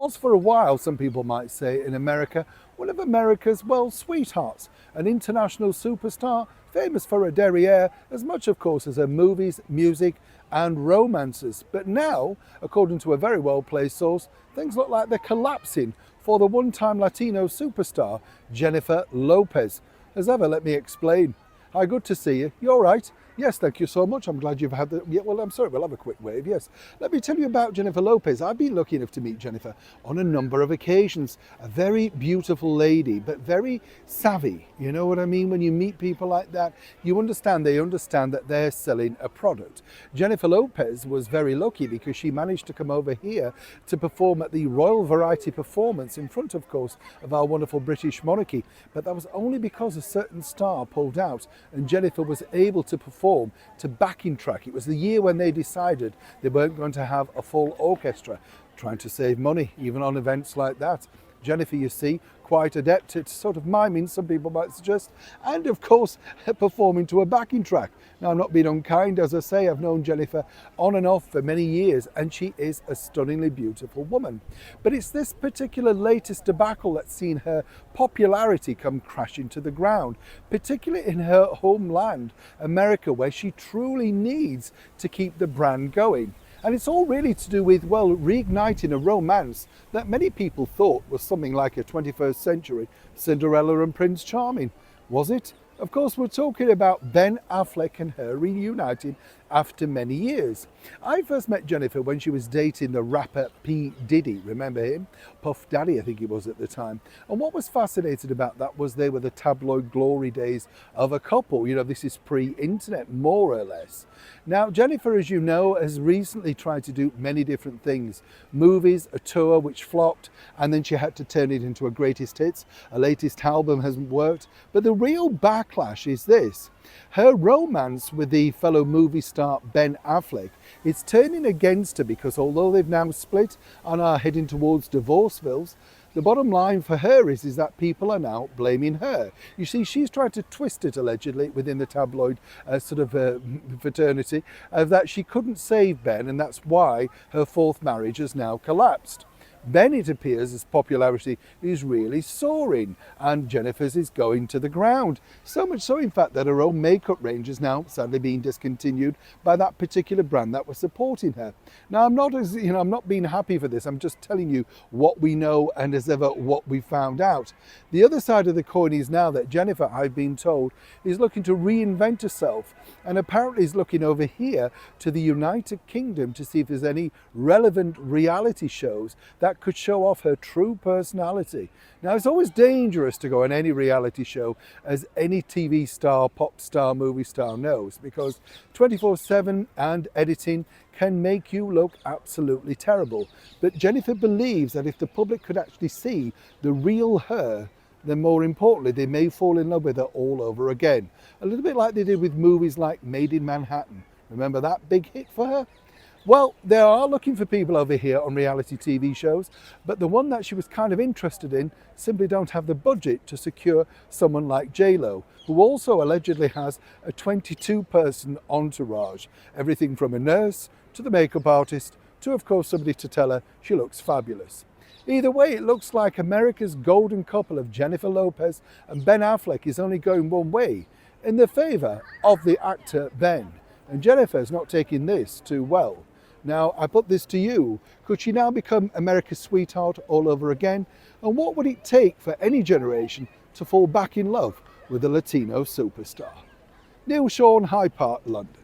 Was for a while, some people might say, in America, one of America's, well, sweethearts, an international superstar, famous for her derriere, as much, of course, as her movies, music, and romances. But now, according to a very well-placed source, things look like they're collapsing for the one-time Latino superstar, Jennifer Lopez. As ever, let me explain. Hi, good to see you. You all right? Yes, thank you so much. I'm glad you've had the... Yeah, well, I'm sorry, we'll have a quick wave, yes. Let me tell you about Jennifer Lopez. I've been lucky enough to meet Jennifer on a number of occasions. A very beautiful lady, but very savvy. You know what I mean? When you meet people like that, they understand that they're selling a product. Jennifer Lopez was very lucky because she managed to come over here to perform at the Royal Variety Performance in front, of course, of our wonderful British monarchy. But that was only because a certain star pulled out and Jennifer was able to perform to backing track. It was the year when they decided they weren't going to have a full orchestra, trying to save money even on events like that. Jennifer, you see, quite adept at sort of miming, some people might suggest, and of course performing to a backing track. Now, I'm not being unkind, as I say, I've known Jennifer on and off for many years, and she is a stunningly beautiful woman. But it's this particular latest debacle that's seen her popularity come crashing to the ground, particularly in her homeland, America, where she truly needs to keep the brand going. And it's all really to do with, well, reigniting a romance that many people thought was something like a 21st century Cinderella and Prince Charming. Was it? Of course, we're talking about Ben Affleck and her reuniting after many years. I first met Jennifer when she was dating the rapper P. Diddy, remember him? Puff Daddy, I think he was at the time. And what was fascinating about that was they were the tabloid glory days of a couple. You know, this is pre-internet, more or less. Now, Jennifer, as you know, has recently tried to do many different things. Movies, a tour which flopped, and then she had to turn it into a greatest hits. Her latest album hasn't worked. But the real backlash is this. Her romance with the fellow movie star Ben Affleck is turning against her because although they've now split and are heading towards divorcevilles, the bottom line for her is that people are now blaming her. You see, she's tried to twist it allegedly within the tabloid fraternity that she couldn't save Ben, and that's why her fourth marriage has now collapsed. Ben, it appears, his popularity is really soaring, and Jennifer's is going to the ground. So much so, in fact, that her own makeup range is now sadly being discontinued by that particular brand that was supporting her. Now, I'm not being happy for this. I'm just telling you what we know and, as ever, what we found out. The other side of the coin is now that Jennifer, I've been told, is looking to reinvent herself, and apparently is looking over here to the United Kingdom to see if there's any relevant reality shows that could show off her true personality. Now, it's always dangerous to go on any reality show, as any TV star, pop star, movie star knows, because 24/7 and editing can make you look absolutely terrible. But Jennifer believes that if the public could actually see the real her, then more importantly, they may fall in love with her all over again. A little bit like they did with movies like Made in Manhattan. Remember that big hit for her? Well, they are looking for people over here on reality TV shows, but the one that she was kind of interested in simply don't have the budget to secure someone like J-Lo, who also allegedly has a 22-person entourage, everything from a nurse to the makeup artist to, of course, somebody to tell her she looks fabulous. Either way, it looks like America's golden couple of Jennifer Lopez and Ben Affleck is only going one way, in the favour of the actor Ben. And Jennifer's not taking this too well. Now, I put this to you. Could she now become America's sweetheart all over again? And what would it take for any generation to fall back in love with a Latino superstar? Neil Sean, Hyde Park, London.